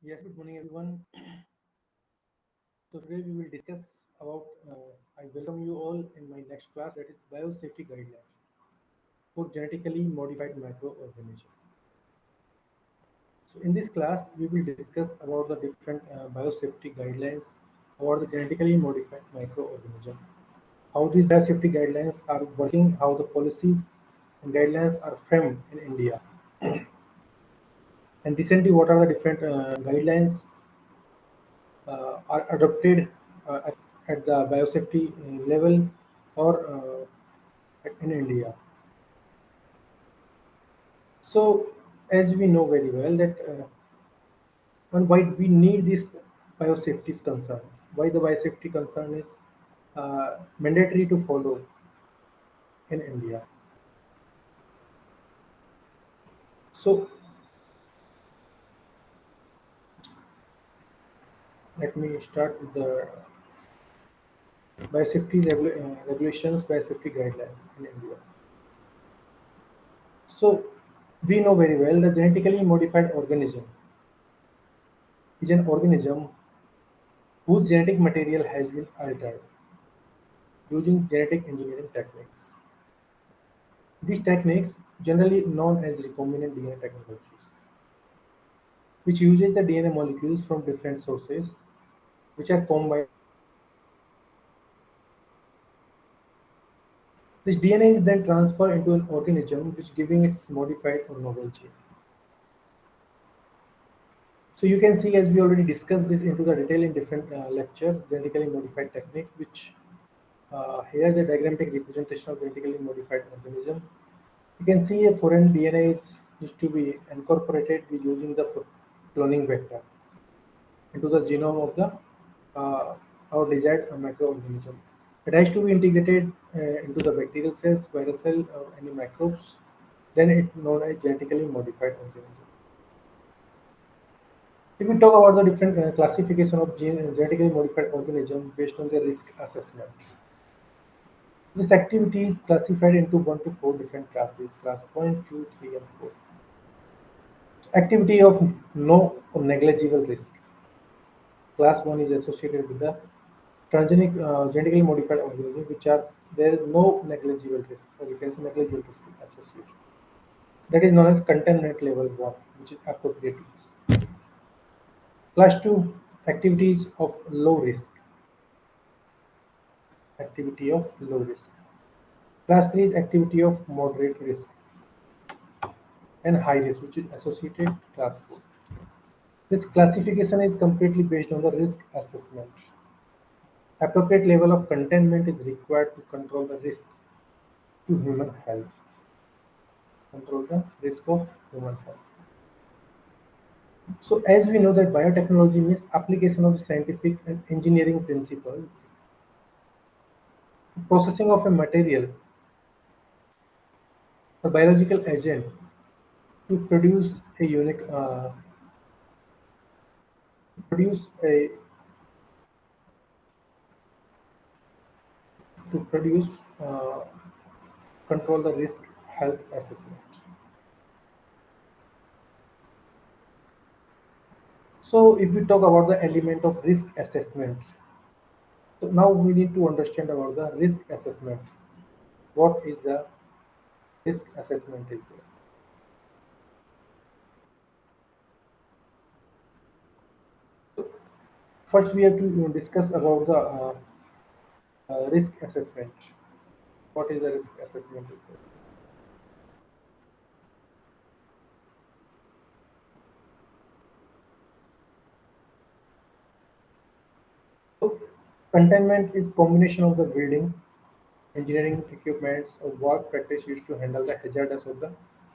Yes, good morning everyone. So today we will discuss about, I welcome you all in my next class, that is biosafety guidelines for genetically modified microorganisms. So in this class we will discuss about the different biosafety guidelines about the genetically modified microorganism, how these biosafety guidelines are working, how the policies and guidelines are framed in India, and recently what are the different guidelines are adopted at the biosafety level or in India. So, as we know very well that and why we need this biosafety concern, why the biosafety concern is mandatory to follow in India. So, let me start with the regulations, biosafety guidelines in India. So, we know very well the genetically modified organism is an organism whose genetic material has been altered using genetic engineering techniques. These techniques, generally known as recombinant DNA technologies, which uses the DNA molecules from different sources, which are combined. This DNA is then transferred into an organism, which giving its modified or novel gene. So you can see, as we already discussed this into the detail in different lectures, genetically modified technique, which here the diagrammatic representation of genetically modified organism. You can see a foreign DNA is to be incorporated with using the cloning vector into the genome of the our desired microorganism. It has to be integrated into the bacterial cells, viral cell, or any microbes. Then it's known as genetically modified organism. If we talk about the different classification of genetically modified organism based on the risk assessment, this activity is classified into 1 to 4 different classes: class 1, 2, 3, and 4. Activity of no or negligible risk. Class 1 is associated with the genetically modified organisms which are there is no negligible risk, or you can say negligible risk associated. That is known as contaminant level 1, which is appropriate use. Class 2, activities of low risk. Activity of low risk. Class 3 is activity of moderate risk and high risk, which is associated class 4. This classification is completely based on the risk assessment. Appropriate level of containment is required to control the risk to human health. Control the risk of human health. So, as we know that biotechnology means application of scientific and engineering principle, processing of a material, a biological agent to produce a unique, produce a to produce uh, control the risk health assessment. So, if we talk about the element of risk assessment, so now we need to understand about the risk assessment. What is the risk assessment is there? First, we have to discuss about the risk assessment. What is the risk assessment is there? So, containment is combination of the building, engineering equipments, or work practice used to handle the hazards of the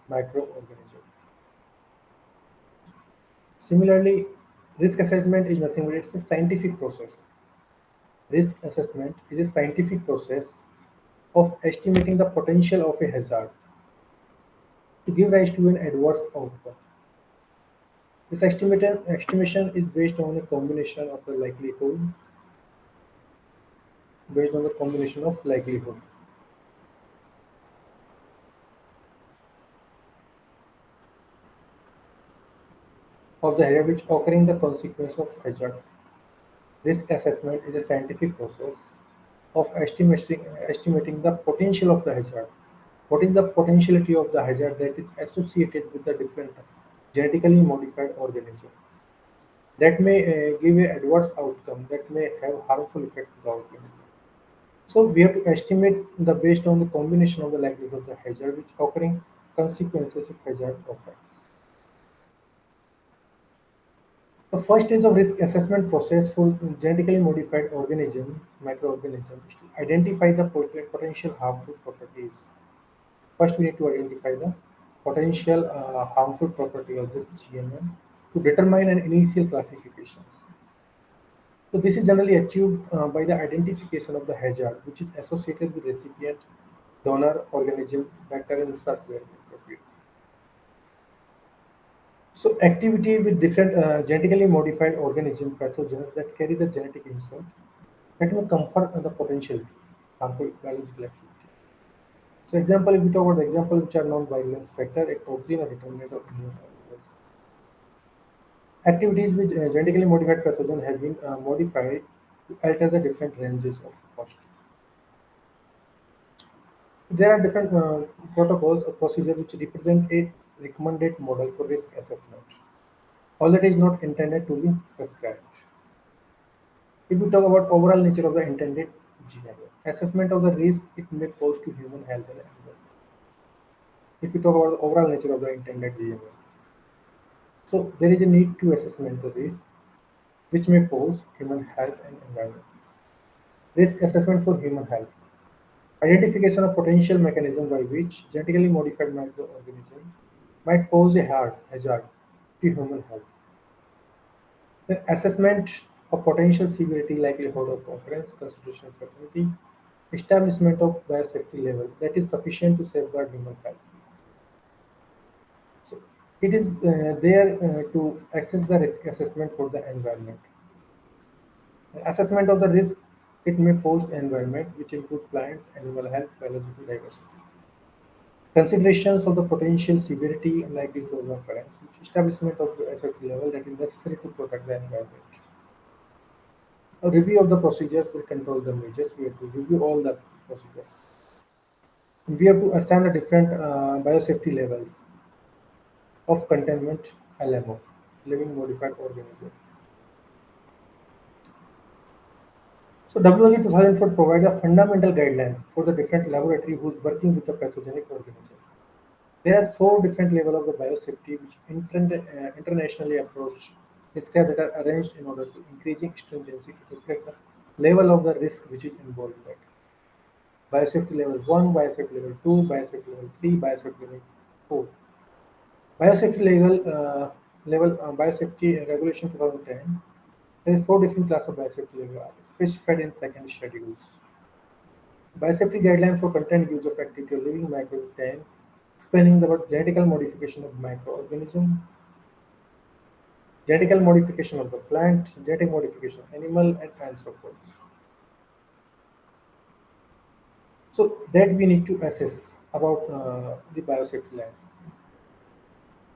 microorganism. Similarly, risk assessment is nothing but it's a scientific process. Risk assessment is a scientific process of estimating the potential of a hazard to give rise to an adverse outcome. This estimation is based on a combination of the likelihood, based on the combination of likelihood. of the hazard which occurring the consequence of hazard. Risk assessment is a scientific process of estimating the potential of the hazard. What is the potentiality of the hazard that is associated with the different genetically modified organism that may give a adverse outcome that may have harmful effect to the organism. So we have to estimate the based on the combination of the likelihood of the hazard which occurring consequences if hazard occur. The first stage of risk assessment process for genetically modified organism, microorganism, is to identify the potential harmful properties. First, we need to identify the potential harmful property of this GMM to determine an initial classifications. So this is generally achieved by the identification of the hazard, which is associated with recipient, donor, organism, vector, and insert where appropriate. So activity with different genetically modified organism pathogens that carry the genetic insert that may confer on the potential harmful biological activity. So example, if we talk about the example which are non-virulence factor, a toxin or determinant of immune response. Activities with genetically modified pathogen have been modified to alter the different ranges of cost. There are different protocols or procedures which represent a recommended model for risk assessment. All that is not intended to be prescribed. If we talk about overall nature of the intended GMO, assessment of the risk it may pose to human health and environment. If we talk about the overall nature of the intended GMO, so there is a need to assessment the risk which may pose human health and environment. Risk assessment for human health. Identification of potential mechanism by which genetically modified microorganism might pose a hazard to human health. Then assessment of potential severity, likelihood of occurrence, consideration of fatality, establishment of biosafety level that is sufficient to safeguard human health. So it is there to assess the risk assessment for the environment. Assessment of the risk it may pose to environment, which include plant, animal health, biological diversity. Considerations of the potential severity and likelihood of occurrence, which establishment of the safety level that is necessary to protect the environment. A review of the procedures that control the measures. We have to review all the procedures. We have to assign the different biosafety levels of containment LMO, living modified organism. So WHO 2004 provides a fundamental guideline for the different laboratory who's working with the pathogenic organism. There are four different levels of the biosafety which internationally approach describe that are arranged in order to increasing stringency to reflect the level of the risk which is involved in it. Biosafety level 1, biosafety level 2, biosafety level 3, biosafety level 4. Biosafety level biosafety regulation 2010. There is four different classes of biosafety level are specified in second schedules. Biosafety guideline for content use of activity of living micro 10, explaining about genetical modification of microorganism, genetical modification of the plant, genetic modification of animal and anthropoids. So that we need to assess about the biosafety line.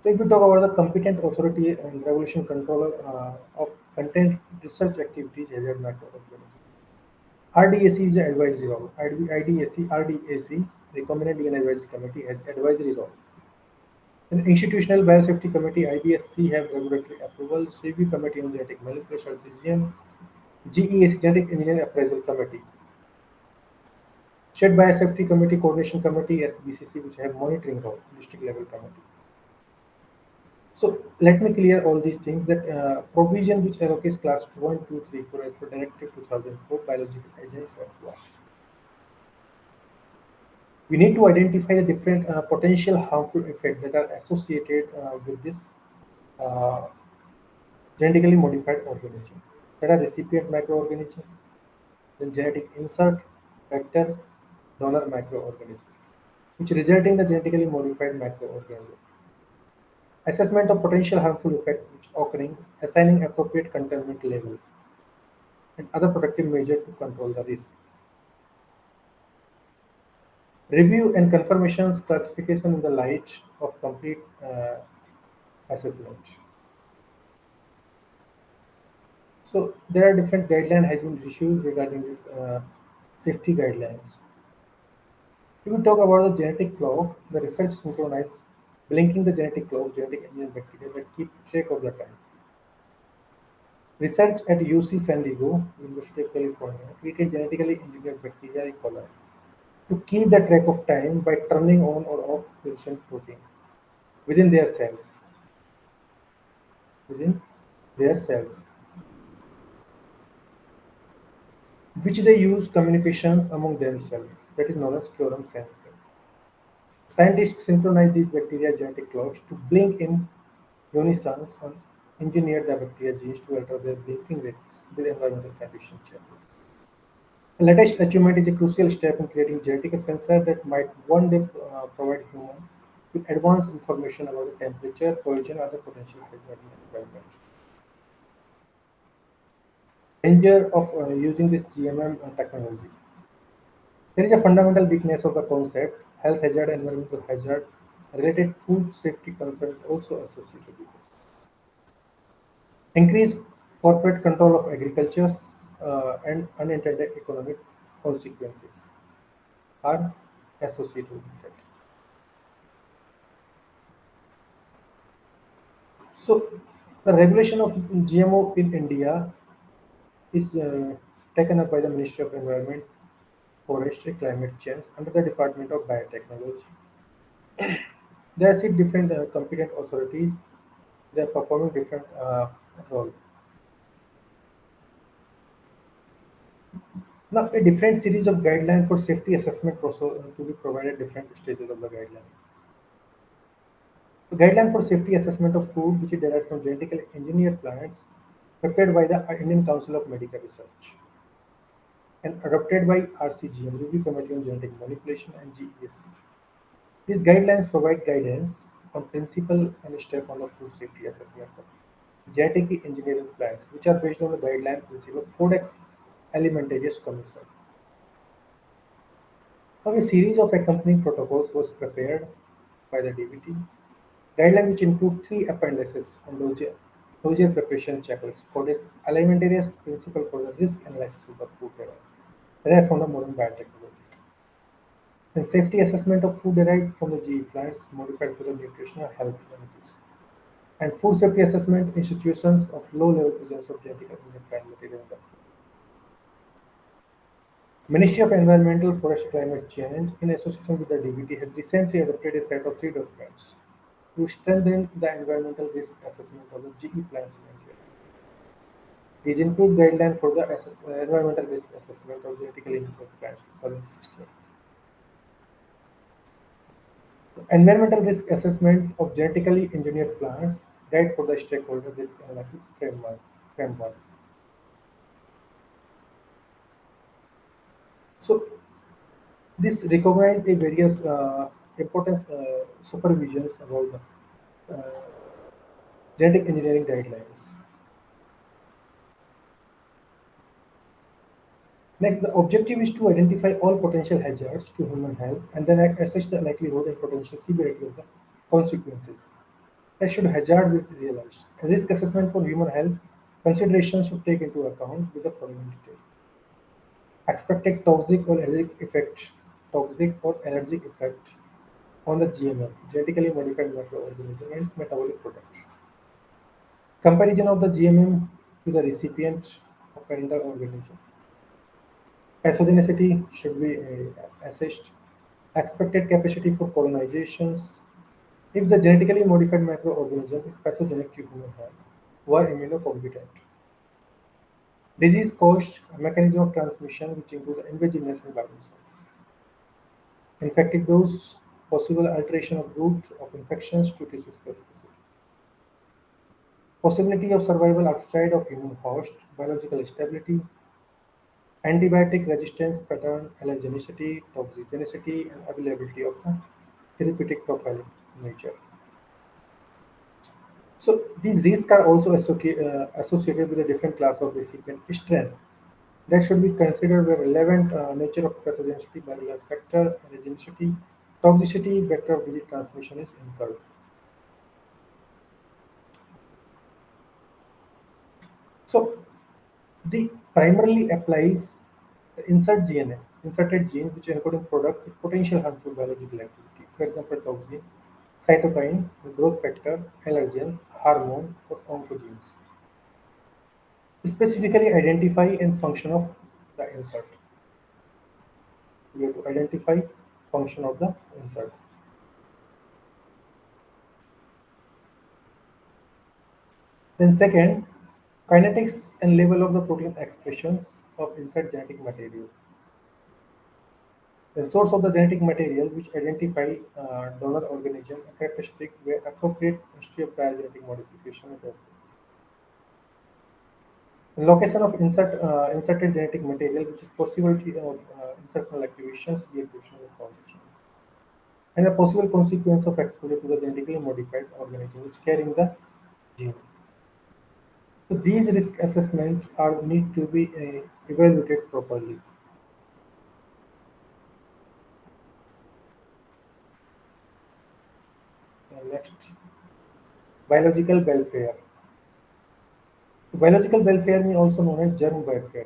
So if we talk about the competent authority and regulation controller of content research activities hazard microorganism. RDAC is an advisory role. RDAC, Recombinant DNA Advisory Committee, has advisory role. An institutional biosafety committee, IBSC, have regulatory approvals. Review committee on genetic manipulation, CGM. GEAC, Genetic Engineering Appraisal Committee. Shared Biosafety Committee, Coordination Committee, SBCC, which have monitoring role, district level committee. So let me clear all these things that provision which allocates class 1, 2, 3, 4 as per Directive 2004 Biological Agents Act 1. We need to identify the different potential harmful effects that are associated with this uh, genetically modified organism. That are recipient microorganism, then genetic insert, vector, donor microorganism, which result in the genetically modified microorganism. Assessment of potential harmful effect which occurring, assigning appropriate containment level, and other protective measures to control the risk. Review and confirmations classification in the light of complete assessment. So there are different guidelines has been issued regarding this safety guidelines. If we talk about the genetic clock, the research synchronized blinking the genetic clock, genetic engineered bacteria that keep track of the time. Research at UC San Diego, University of California, created genetically engineered bacteria E. coli to keep the track of time by turning on or off fluorescent protein within their cells. Within their cells, which they use communications among themselves. That is known as quorum sensing. Scientists synchronize these bacteria genetic clocks to blink in unison and engineer the bacteria genes to alter their blinking rates with environmental condition changes. The latest achievement is a crucial step in creating genetic sensor that might one day provide humans with advanced information about the temperature, poison, or other potential hazard in the environment. Danger of using this GMM technology. There is a fundamental weakness of the concept. Health hazard, environmental hazard, related food safety concerns also associated with this. Increased corporate control of agriculture and unintended economic consequences are associated with it. So, the regulation of GMO in India is taken up by the Ministry of Environment, Forestry, Climate Change under the Department of Biotechnology. There are six different competent authorities. They are performing different roles. Now, a different series of guidelines for safety assessment process to be provided at different stages of the guidelines. The guideline for safety assessment of food, which is derived from genetically engineered plants, prepared by the Indian Council of Medical Research and adopted by RCGM, Review Committee on Genetic Manipulation, and GESC. These guidelines provide guidance on principle and step on the food safety assessment of genetically engineered plants, which are based on the guideline principle Codex Alimentarius Commission. Now, a series of accompanying protocols was prepared by the DBT, guideline which include three appendices on dossier preparation checklist, Codex Alimentarius principle for the risk analysis of the food derived from the modern biotechnology. And safety assessment of food derived from the GE plants modified for the nutritional health benefits. And food safety assessment in situations of low level presence of genetic and plant material in the food. Ministry of Environmental, Forest, Climate Change, in association with the DBT, has recently adopted a set of three documents to strengthen the environmental risk assessment of the GE plants in India. These include guidelines for the environmental risk assessment of genetically engineered plants 2016. The environmental risk assessment of genetically engineered plants guide for the stakeholder risk analysis framework. So this recognizes a various important supervisions about the genetic engineering guidelines. Next, the objective is to identify all potential hazards to human health and then assess the likelihood and potential severity of the consequences. As should hazard be realized. A risk assessment for human health considerations should take into account with the following detail. Expected toxic or allergic effect on the GMM, genetically modified microorganism and its metabolic product. Comparison of the GMM to the recipient of parental organism. Pathogenicity should be assessed. Expected capacity for colonizations. If the genetically modified microorganism is pathogenic to human health, were immunocompetent. Disease cause, mechanism of transmission, which include the invasiveness and viruses. Infected dose, possible alteration of route of infections to tissue specificity. Possibility of survival outside of human host, biological stability, antibiotic resistance pattern, allergenicity, toxigenicity, and availability of the therapeutic profile nature. So these risks are also associated with a different class of recipient strain that should be considered where relevant nature of pathogenicity, viral factor, allergenicity, toxicity, vector of disease transmission is incurred. So The primarily applies the insert GNA, inserted gene which encoding product with potential harmful biological activity. For example, toxin, cytokine, growth factor, allergens, hormone, or oncogenes. Specifically identify and function of the insert. We have to identify function of the insert. Then second, kinetics and level of the protein expressions of insert genetic material. The source of the genetic material which identify donor organism characteristic where appropriate history of prior genetic modification occurred. The location of inserted genetic material which is possibility of insertional activations, deactivation and transition. And the possible consequence of exposure to the genetically modified organism which carrying the gene. So these risk assessments are need to be evaluated properly. Next, biological welfare. Biological welfare may also known as germ warfare.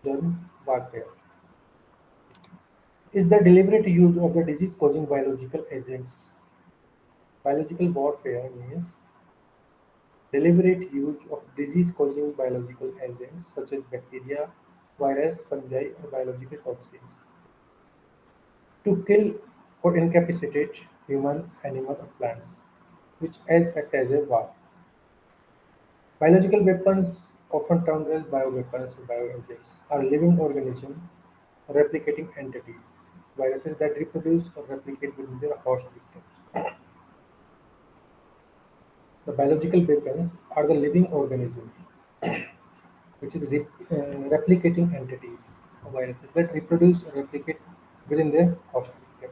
Germ warfare is the deliberate use of the disease-causing biological agents. Biological warfare means deliberate use of disease-causing biological agents such as bacteria, virus, fungi, or biological toxins to kill or incapacitate human, animal, or plants, which act as a war. Biological weapons, often termed as bioweapons or bioagents, are living organisms replicating entities, viruses that reproduce or replicate within their host victims. The biological weapons are the living organisms, which is replicating entities, or viruses that reproduce or replicate within their host victim.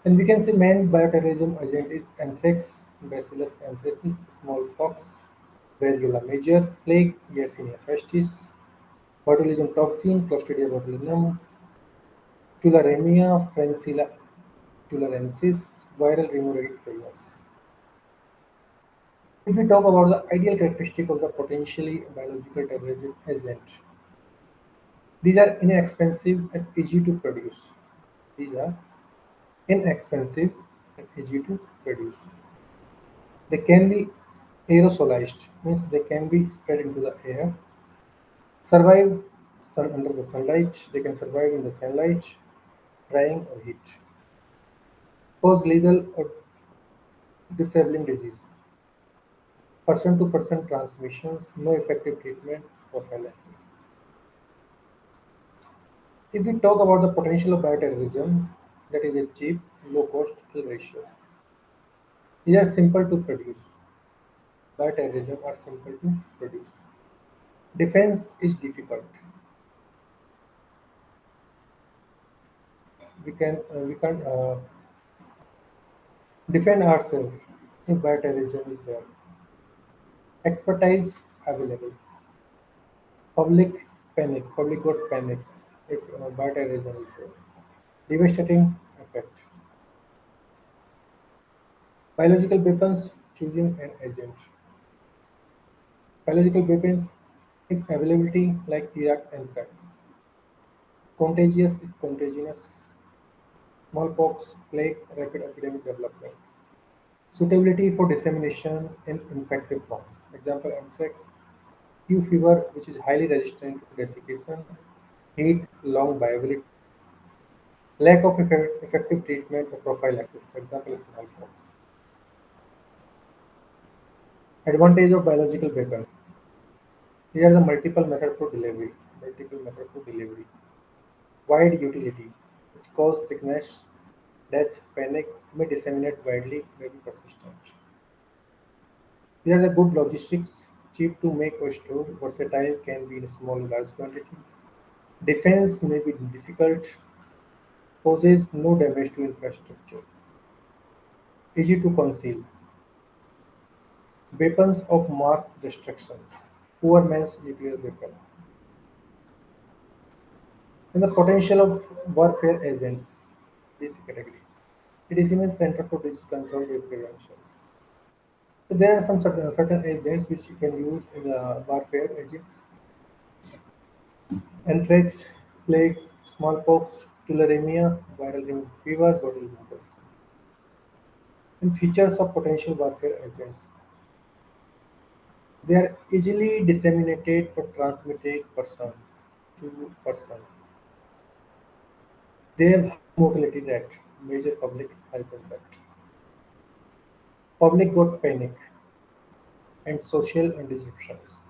And we can say main bioterrorism agent is anthrax, Bacillus anthracis, smallpox, variola major, plague, Yersinia pestis, botulism toxin, Clostridia botulinum, tularemia, Francilla tularensis, viral hemorrhagic fevers. If we talk about the ideal characteristic of the potentially biological terrorism agent, these are inexpensive and easy to produce. These are inexpensive and easy to produce. They can be aerosolized, means they can be spread into the air, survive under the sunlight, they can survive in the sunlight, drying or heat, cause lethal or disabling disease, person to person transmissions, no effective treatment, prophylaxis. If we talk about the potential of bioterrorism, that is a cheap, low cost kill ratio. These are simple to produce. Bioterrorism are simple to produce. Defense is difficult. We can defend ourselves if bioterrorism is there. Expertise available. Public panic. Public got panic if bioterrorism is there. Devastating effect. Biological weapons choosing an agent. Biological weapons if availability like Iraq anthrax. Contagious if contagious. Smallpox, plague, rapid epidemic development. Suitability for dissemination in infective form. Example anthrax, Q fever, which is highly resistant to desiccation, heat, long viability, lack of effective treatment or prophylaxis. Example smallpox. Advantage of biological weapon. Here are the multiple method for delivery. Multiple method for delivery. Wide utility, which cause sickness, death, panic, may disseminate widely, may be persistent. Here are the good logistics, cheap to make or store, versatile, can be in small large quantity. Defense may be difficult, poses no damage to infrastructure. Easy to conceal. Weapons of mass destructions. Poor man's nuclear weapon. And the potential of warfare agents. This category. It is immense center for disease control and prevention. So there are some certain agents which you can use in the warfare agents: anthrax, plague, smallpox, tularemia, viral fever, bodily infections. And features of potential warfare agents: they are easily disseminated or transmitted person to person. They have high mortality rate, major public health impact. Public got panic and social disruptions.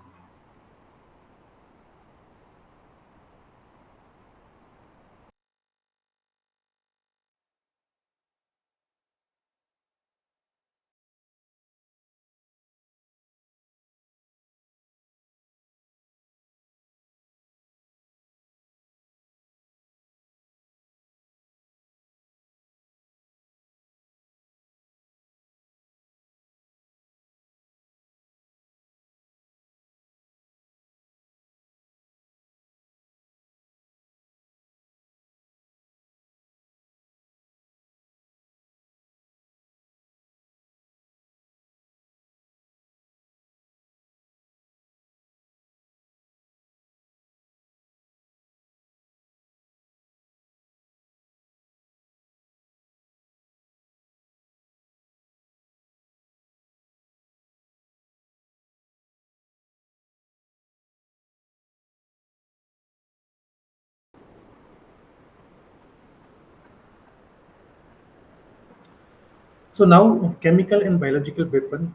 So now chemical and biological weapon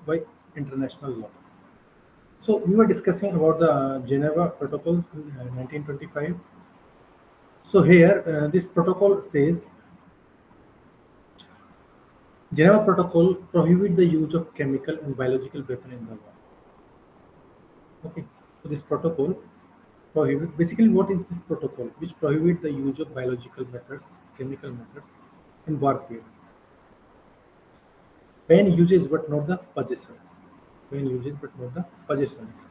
by international law. So we were discussing about the Geneva Protocols in 1925. So here this protocol says Geneva Protocol prohibit the use of chemical and biological weapon in the war. Okay, so this protocol prohibit basically what is this protocol which prohibit the use of biological methods, chemical methods in warfare. Ban uses but not the possessions. Ban uses but not the possessions.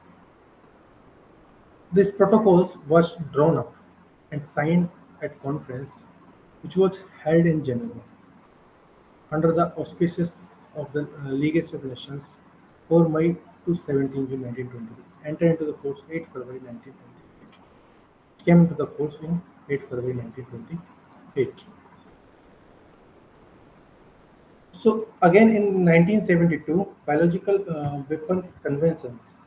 These protocols was drawn up and signed at conference which was held in Geneva under the auspices of the League of Nations 4 May to 17 June 1920. Entered into the force 8 February 1928. Came into the force in 8 February 1928. So again in 1972, biological weapon conventions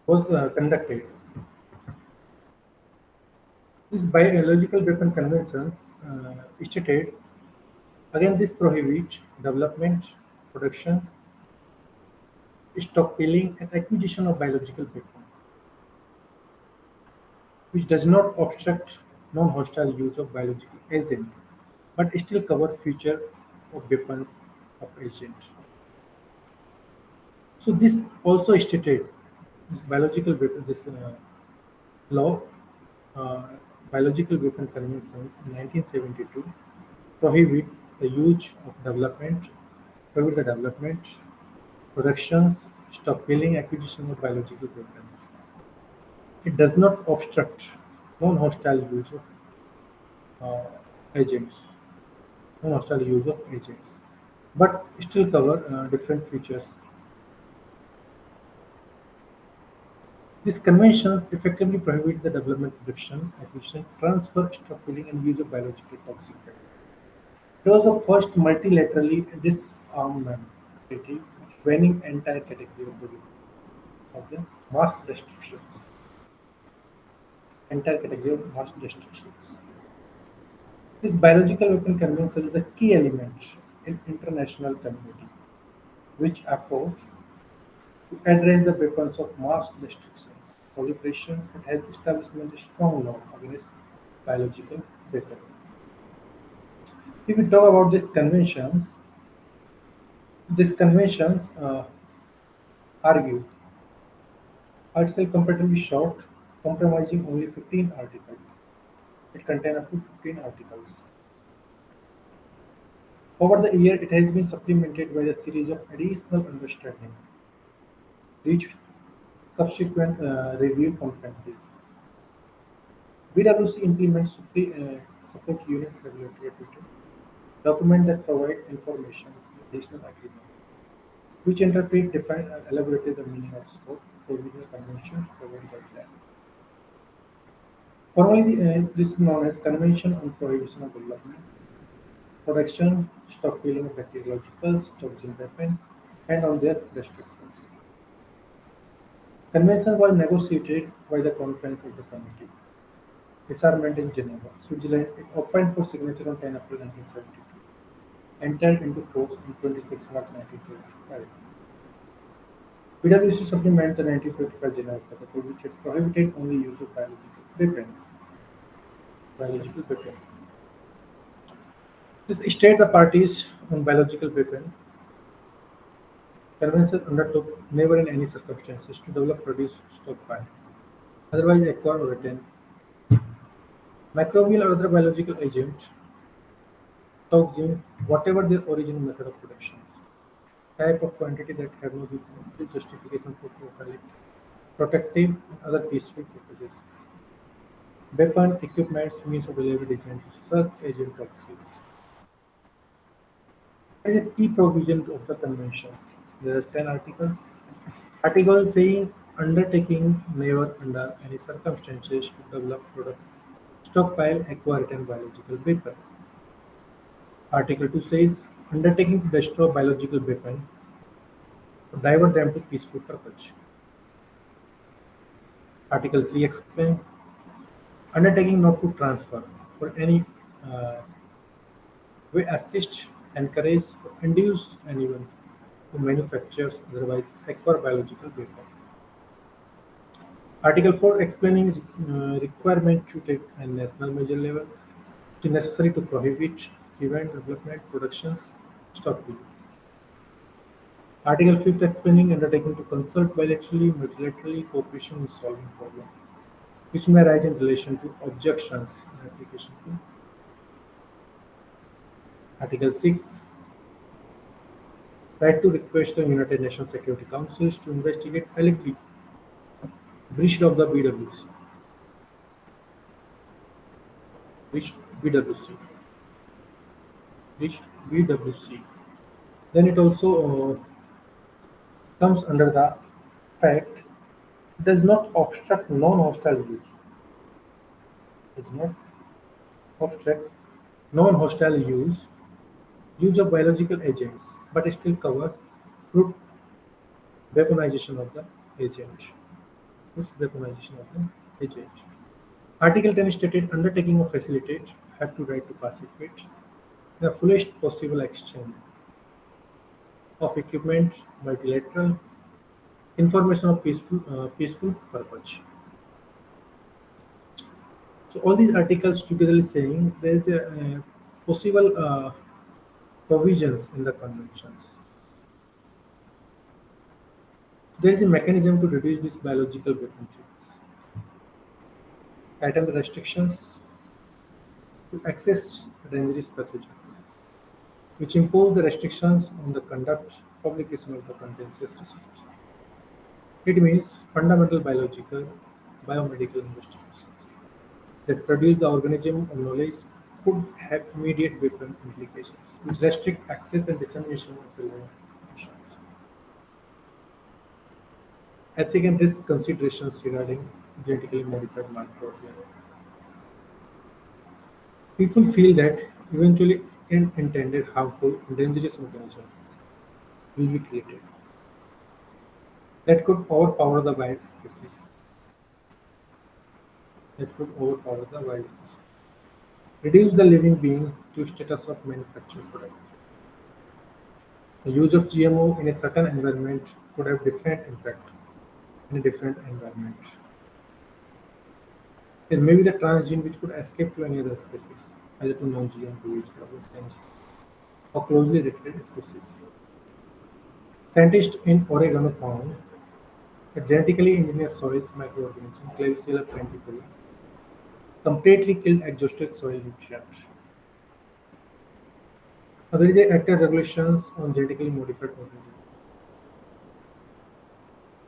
was conducted. These biological weapon conventions stated again this prohibit development, production, stockpiling, and acquisition of biological weapons, which does not obstruct non-hostile use of biological agent, but still cover future of weapons of agent. So this also stated this biological weapon, this law, uh, biological weapon conventions in 1972 prohibit the use of development, prohibit the development, productions, stockpiling, acquisition of biological weapons. It does not obstruct non-hostile use of uh, agents, non-hostile use of agents, but still cover different features. These conventions effectively prohibit the development, production, acquisition, transfer, stockpiling, and use of biological toxic weapons. It was the first multilaterally disarmament treaty banning entire category of the mass restrictions. Entire category of mass restrictions. This biological weapon convention is a key element in international community, which effort to address the weapons of mass destructions, proliferations, and has established a strong law against biological weapons. If we talk about these conventions argue are itself comparatively short, comprising only 15 articles. It contains up to 15 articles. Over the year, it has been supplemented by a series of additional understanding, reached subsequent review conferences. BWC implements support unit regulatory document that provide information additional agreement. which interpret, define, and elaborate the meaning of scope, provisional conventions provided by that. Formally, this is known as Convention on Prohibition of Development, Production, Stockpiling of Bacteriologicals, toxin weapon, and on their restrictions. Convention was negotiated by the Conference of the Committee. Disarmament in Geneva, Switzerland. It opened for signature on 10 April 1972. Entered into force on 26 March 1975. PwC supplement the 1955 Geneva Protocol, which had prohibited only use of weapon. Biological weapon. This state the parties on biological weapon convention undertook never in any circumstances to develop, produce, stockpile, otherwise acquire or retain microbial or other biological agent, toxin, whatever their original method of production, type of quantity that have no justification for profiling, protective and other peaceful purposes. Weapon, equipments, means of delivery agent, such agent toxins. There is a key provision of the conventions. There are 10 articles. Article saying undertaking never under any circumstances to develop, product, stockpile, acquire, retain biological weapon. Article 2 says undertaking to destroy biological weapon or divert them to peaceful purpose. Article 3 explains undertaking not to transfer or any uh, way assist, encourage, or induce anyone who manufactures otherwise acquire biological weapon. Article 4 explaining requirement to take a national major level it is necessary to prohibit, prevent development, productions, stockpiling. Article 5 explaining undertaking to consult bilaterally, multilaterally cooperation in solving problems, which may arise in relation to objections in application to Article 6 right to request the United Nations Security Council to investigate alleged breach of the BWC. Breached BWC. Breached BWC. Then it also comes under the fact does not obstruct non-hostile use. Does not obstruct non-hostile use of biological agents, but still cover fruit weaponization of the agent. This weaponization of the agent. Article 10 stated undertaking of facilitate have to right to participate in the fullest possible exchange of equipment, multilateral, information of peaceful purpose. So all these articles together is saying there is a possible provisions in the conventions. There is a mechanism to reduce these biological weapon threats. Tighten the restrictions to access dangerous pathogens, which impose the restrictions on the conduct, publication of the contentious research. It means fundamental biological, biomedical investigations that produce the organism of knowledge could have immediate weapon implications, which restrict access and dissemination of relevant information. Ethic and risk considerations regarding genetically modified microorganisms. People feel that eventually unintended, harmful, and dangerous organisms will be created that could overpower the wild species. That could overpower the wild species. Reduce the living being to status of manufactured product. The use of GMO in a certain environment could have different impact in a different environment. There may be the transgene which could escape to any other species, either to non-GM, to vegetables, or closely related species. Scientists in Oregon found that genetically engineered soils microorganism Klebsiella plentifera completely killed exhausted soil nutrients. Now, there is a active regulations on genetically modified organisms.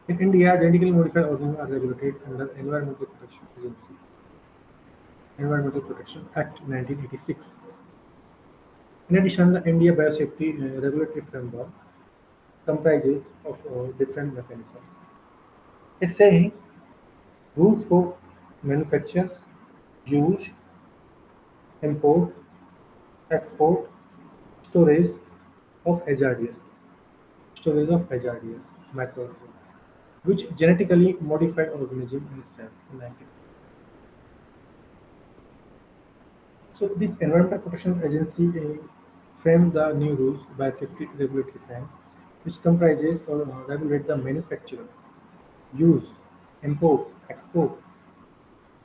In India, genetically modified organisms are regulated under Environmental Protection Agency, Environmental Protection Act 1986. In addition, the India Biosafety Regulatory Framework comprises of different mechanisms. It's saying rules for manufacturers, use, import, export, storage of hazardous, storage of hazardous microorganisms, which genetically modified organism in cell in 19. So this Environmental Protection Agency framed the new rules by safety regulatory frame, which comprises or regulate the manufacture, use, import, export,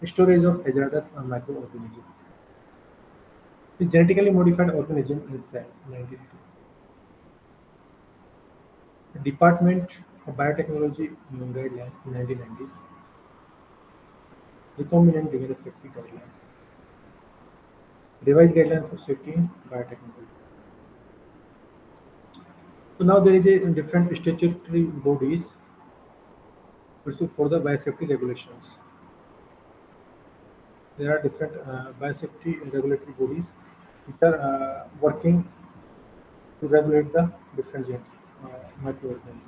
storage of hazardous microorganisms. The genetically modified organism in cells, 1980. The Department of Biotechnology guidelines in 1990s, recombinant DNA safety guideline, revised guideline for safety in biotechnology. So now there is a different statutory bodies for the biosafety regulations. There are different biosafety regulatory bodies which are working to regulate the different microorganisms.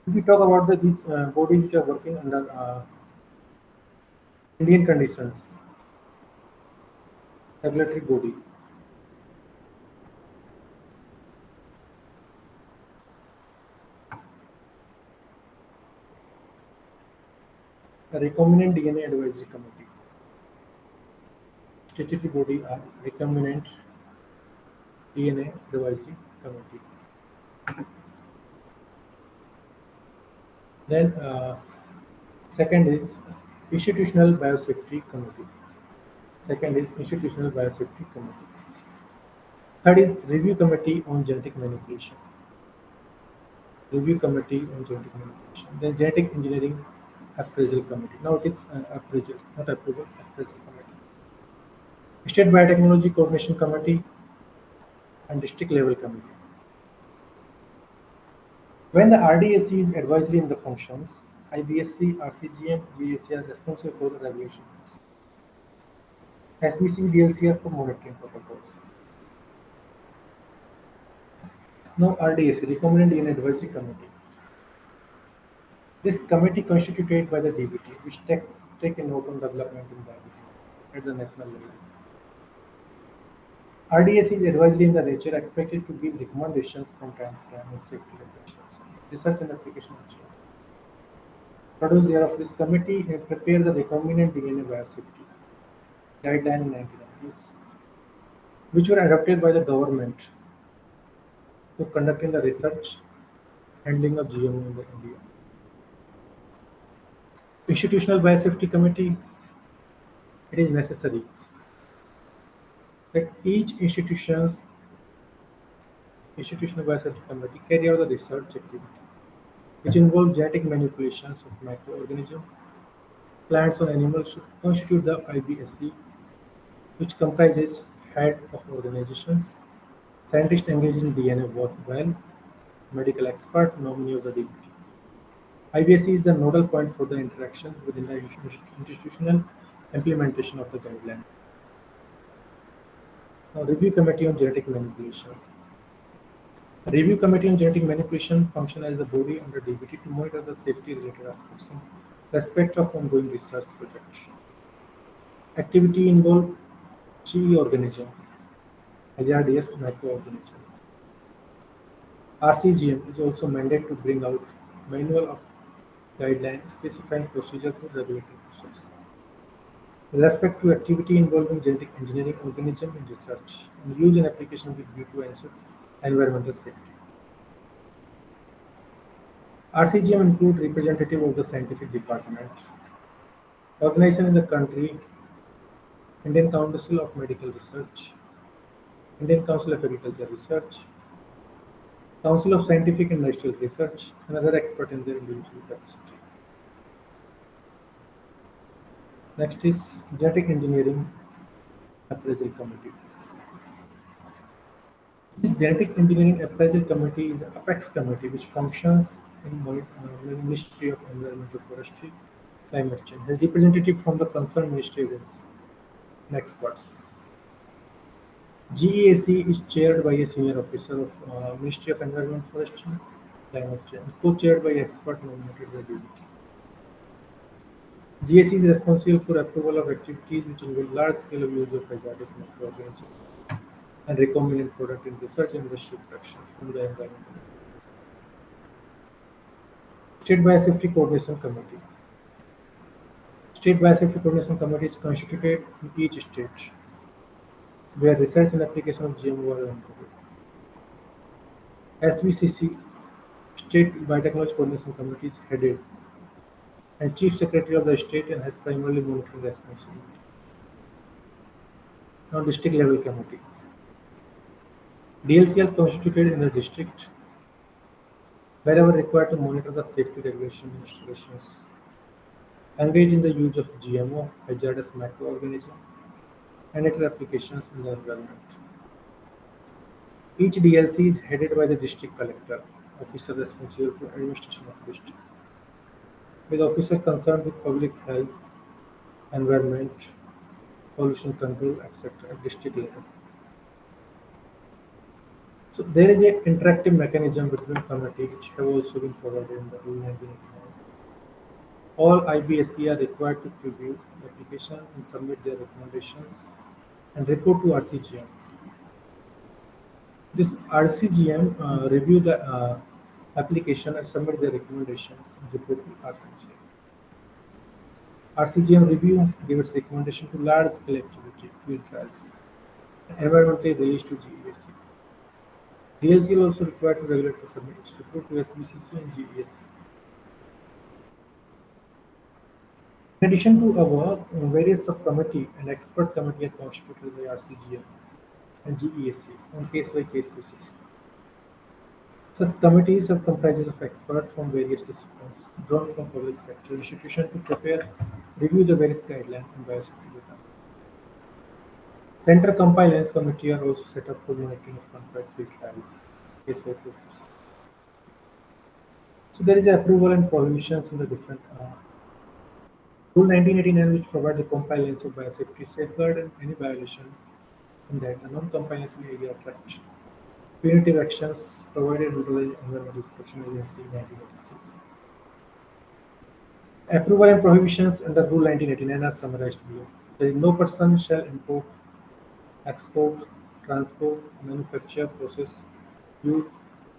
If we talk about these bodies which are working under Indian conditions, regulatory body, the Recombinant DNA Advisory Committee, statutory body are Recombinant DNA Advisory Committee. Then second is Institutional Biosafety Committee. Second is Institutional Biosafety Committee. Third is Review Committee on Genetic Manipulation. Review Committee on Genetic Manipulation. Then Genetic Engineering Appraisal Committee. Now it is appraisal, not approval, appraisal committee. State Biotechnology Coordination Committee and District Level Committee. When the RDSC is advisory in the functions, IBSC, RCGM, GAC are responsible for the regulations. SBC, DLC are for monitoring protocols. Now RDSC, Recombinant DNA Advisory Committee. This committee constituted by the DBT, which take a note on development in diabetes at the national level. RDSC is advisory in the nature, expected to give recommendations from time to time on safety regulations, research and application also. Produced thereof, this committee prepared the recombinant DNA biosafety guideline in 1990s, which were adopted by the government to conducting the research handling of GMO in the India. Institutional Biosafety Committee, it is necessary that each institutional biosafety committee carry out the research activity, which involve genetic manipulations of microorganisms. Plants or animals should constitute the IBSC, which comprises head of organizations, scientists engaged in DNA worthwhile, medical expert, nominee of the DBT. IBSC is the nodal point for the interactions within the institutional implementation of the guideline. Now, Review Committee on Genetic Manipulation. The Review Committee on Genetic Manipulation function as the body under DBT to monitor the safety related aspects in respect of ongoing research projects. Activity involve GE organism, hazardous microorganism. RCGM is also mandated to bring out manual of guideline specifying procedure for regulatory process. With respect to activity involving genetic engineering organism in research and use and application with view to ensure environmental safety. RCGM include representative of the scientific department, organization in the country, Indian Council of Medical Research, Indian Council of Agriculture Research, Council of Scientific and Industrial Research, and other expert in their individual capacity. Next is Genetic Engineering Appraisal Committee. This Genetic Engineering Appraisal Committee is the apex committee which functions in Ministry of Environmental Forestry, Climate Change, has representative from the concerned ministry agency. and experts. GEAC is chaired by a senior officer of Ministry of Environment, Forestry, and Climate Change, co-chaired by expert nominated by DBT. GEAC is responsible for approval of activities which involve large-scale use of hazardous microorganisms and recombinant product in research and industrial production from the environment. State Biosafety Coordination Committee. State Biosafety Coordination Committee is constituted in each state where research and application of GMO are ongoing. SBCC, State Biotechnology Coordination Committee, is headed and Chief Secretary of the state and has primarily monitoring responsibility. Now, district level committee. DLCL constituted in the district wherever required to monitor the safety regulation installations, engage in the use of GMO, hazardous microorganism, and its applications in the environment. Each DLC is headed by the district collector, officer responsible for administration of district, with officer concerned with public health, environment, pollution control, etc. at district level. So there is an interactive mechanism between committees which have also been provided in the Rule 1989. All IBSC are required to preview the application and submit their recommendations and report to RCGM. This RCGM review the application and submit their recommendations and report to RCGM. RCGM review gives its recommendation to large-scale activity, field trials, and environmentally released to GESC. DLC is also required to regulate the submit its report to SBCC and GESC. In addition to above, various subcommittee and expert committee are constituted by RCGM and GESC on case-by-case basis. Such committees are comprises of experts from various disciplines, drawn from public sector institutions to prepare, review the various guidelines and biosafety data. Center compliance committee are also set up for monitoring of confined field trials, case-by-case basis. So there is approval and prohibitions in the different Rule 1989, which provides the compliance of biosafety safeguard and any violation in that the non-compliance in the area of right. Punitive actions provided under the Environmental Protection Agency 1986. Approval and prohibitions under Rule 1989 are summarized below. There is no person shall import, export, transport, manufacture, process, use,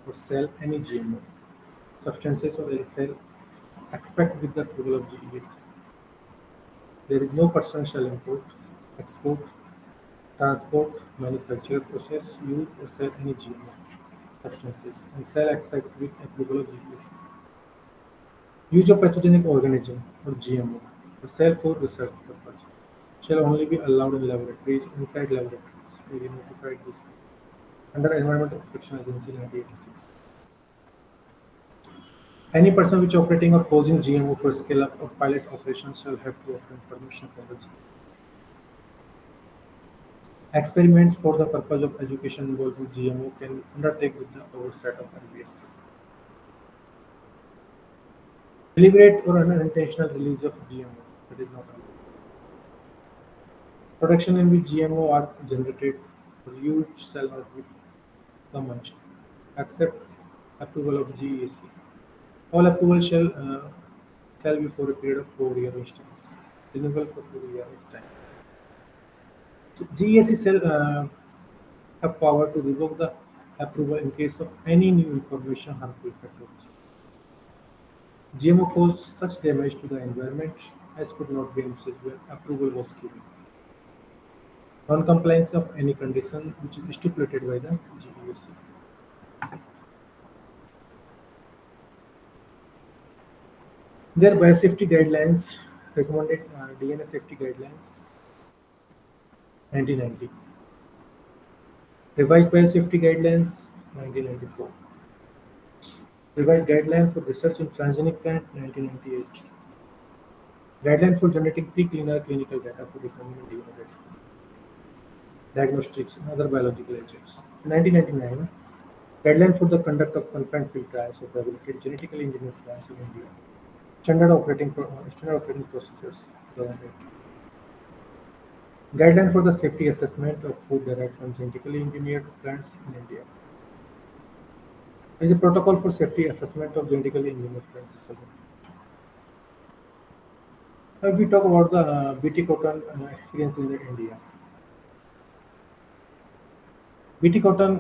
or sell any GMO substances or any sell except with the approval of GESC. There is no person shall import, export, transport, manufacture, process, use, or sell any GMO substances and sell except with approval of GESC. Use of pathogenic organism or GMO or sell for research purpose shall only be allowed in laboratories inside laboratories. We notified this under Environmental Protection Agency 1986. Any person which operating or posing GMO for scale-up or pilot operations shall have to obtain permission from the GMO. Experiments for the purpose of education involving GMO can be undertaken with the oversight of IBSC. Deliberate or unintentional release of GMO that is not allowed. Production in which GMO are generated or used shall not be commenced except approval of GEC. All approval shall be for a period of 4 year instance, renewable for 4 years at time. So GEC shall have power to revoke the approval in case of any new information harmful effect of GMO caused such damage to the environment as could not be envisaged when approval was given. Non-compliance of any condition which is stipulated by the GESC. Their biosafety guidelines recommended DNA safety guidelines 1990. Revised biosafety guidelines 1994. Revised guideline for research in transgenic plant 1998. Guideline for genetic preclinical clinical data for recombinant DNA vaccine. Diagnostics and other biological agents. 1999. Guideline for the conduct of confined field trials of regulated genetically engineered plants in India. Standard operating procedures. 2008. Guideline for the safety assessment of food derived from genetically engineered plants in India. There is a protocol for safety assessment of genetically engineered plants. Now, if we talk about the BT cotton experience in India, BT cotton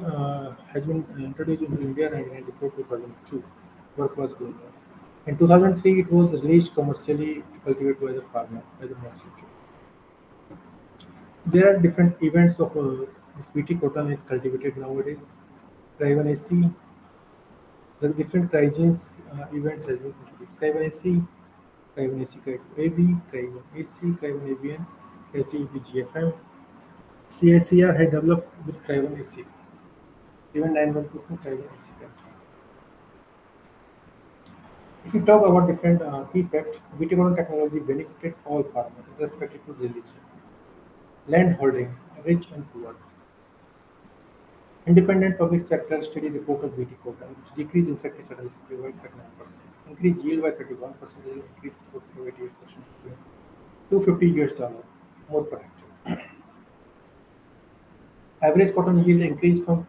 has been introduced into India in 1994-2002. Work was going on. In 2003, it was released commercially to cultivate by the farmer, by the monastery. There are different events of this BT cotton is cultivated nowadays. Trivan AC, there are different Trigens events has been introduced. Trivan AC, Trivan AC Trivan AB, Trivan AC, Trivan ABN, ACEP GFM. CICR had developed with Trivan AC. Even 912 Trivan AC. If we talk about different key facts, BT cotton technology benefited all farmers, irrespective to religion. Land holding, rich and poor. Independent public sector study report of BT cotton, which decreased insecticide spray by 39%, increased yield by 31%, increased profit by 88%, $250 more per hectare. Average cotton yield increased from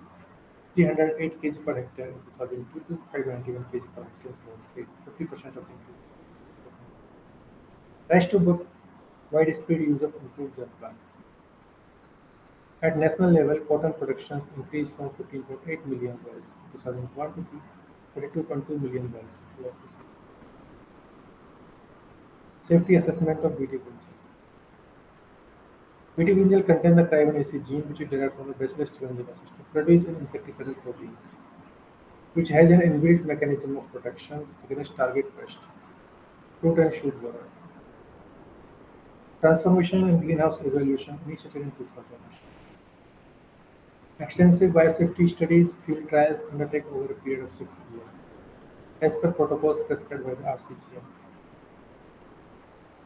308 kg per hectare in 2002 to 591 kg per hectare in 2008, 50% of increase. Rise to book widespread use of improved germ plant. At national level, cotton productions increased from 15.8 million bales in 2001 to 22.2 million bales in 2015. Safety assessment of BT brinjal. BT brinjal contains the Trivan AC gene, which is derived from the Bacillus thuringiensis, to produce an insecticidal proteins, which has an inbuilt mechanism of protection against target pest, fruit and shoot borer. Transformation and greenhouse evaluation initiated in 2000. Extensive biosafety studies, field trials undertaken over a period of 6 years, as per protocols prescribed by the RCGM.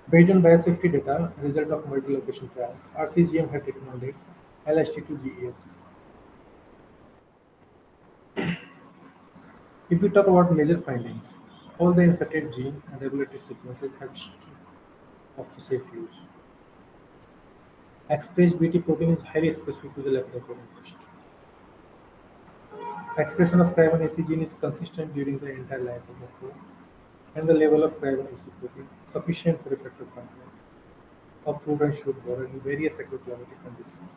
Based on biosafety data, result of multi-location trials, RCGM had recommended LST to GES. If we talk about major findings, all the inserted gene and regulatory sequences have shown of safe use. Expressed BT protein is highly specific to the laboratory test. Expression of Trivan AC gene is consistent during the entire life of the crop, and the level of Trivan AC protein sufficient for effective control of fruit and shoot borer in various agroclimatic conditions.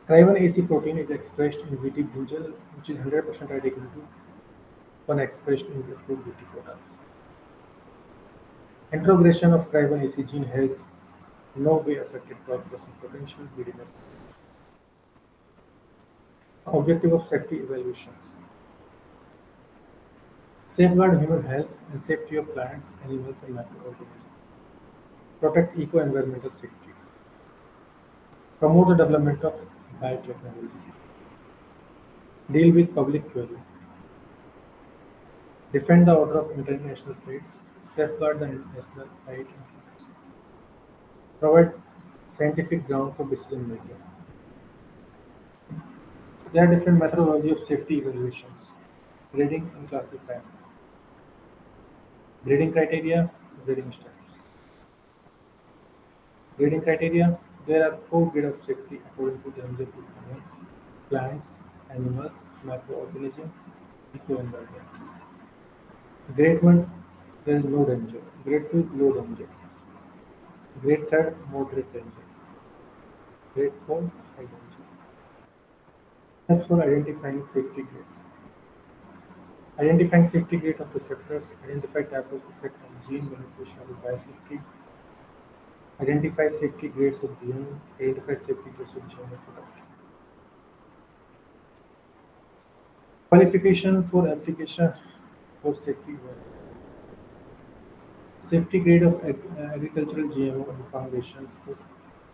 Trivan AC protein is expressed in BT brinjal, which is 100% identical to one expressed in the fruit BT product. Introgression of Trivan AC gene has no way affected crop growth potential greediness. Objective of safety evaluations. Safeguard human health and safety of plants, animals, and microorganisms. Protect eco-environmental safety. Promote the development of biotechnology. Deal with public query. Defend the order of international trades. Safeguard the national right and rights. Provide scientific ground for decision making. There are different methodology of safety evaluations. Grading and classifying. Grading criteria, grading steps. Grading criteria, there are four grades of safety according to danger to human, plants, animals, microorganisms, eco-environment. Grade 1, there is no danger. Grade 2, low danger. Grade 3, moderate danger. Grade 4, high danger. Steps for identifying safety grade. Identifying safety grade of receptors, identify type of effect on gene manipulation of biosafety, identify safety grades of GM, identify safety grades of GMO product. Qualification for application for safety. Safety grade of agricultural GMO and foundations for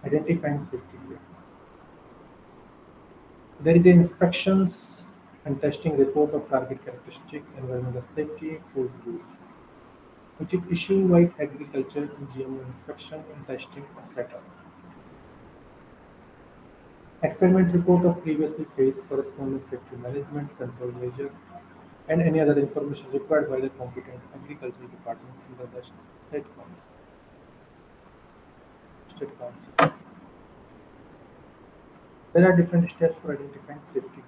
identifying safety grade. There is an inspections and testing report of target characteristic, environmental safety, food use, which is issued by agriculture and GMO inspection and testing, etc. Experiment report of previously faced corresponding safety management, control measure, and any other information required by the competent agricultural department under the state council. trusted counsel. There are different steps for identifying safety.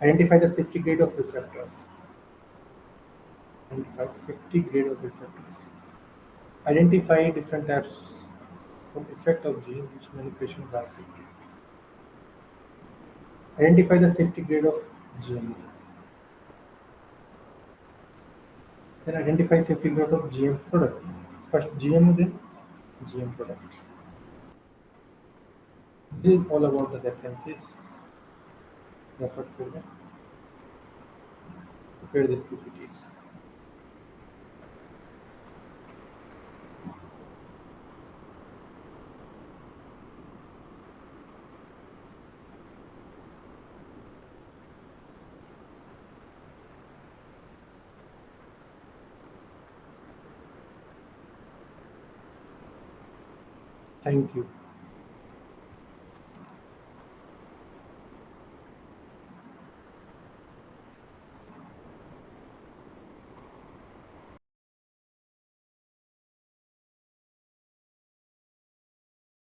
Identify the safety grade of receptors. Identify safety grade of receptors. Identify different types of effect of genes which manipulation grants safety. Identify the safety grade of GMO. Then identify safety grade of GM product. First GMO, then GM product. This is all about the references. Refer to them. Prepare these PPTs. Thank you.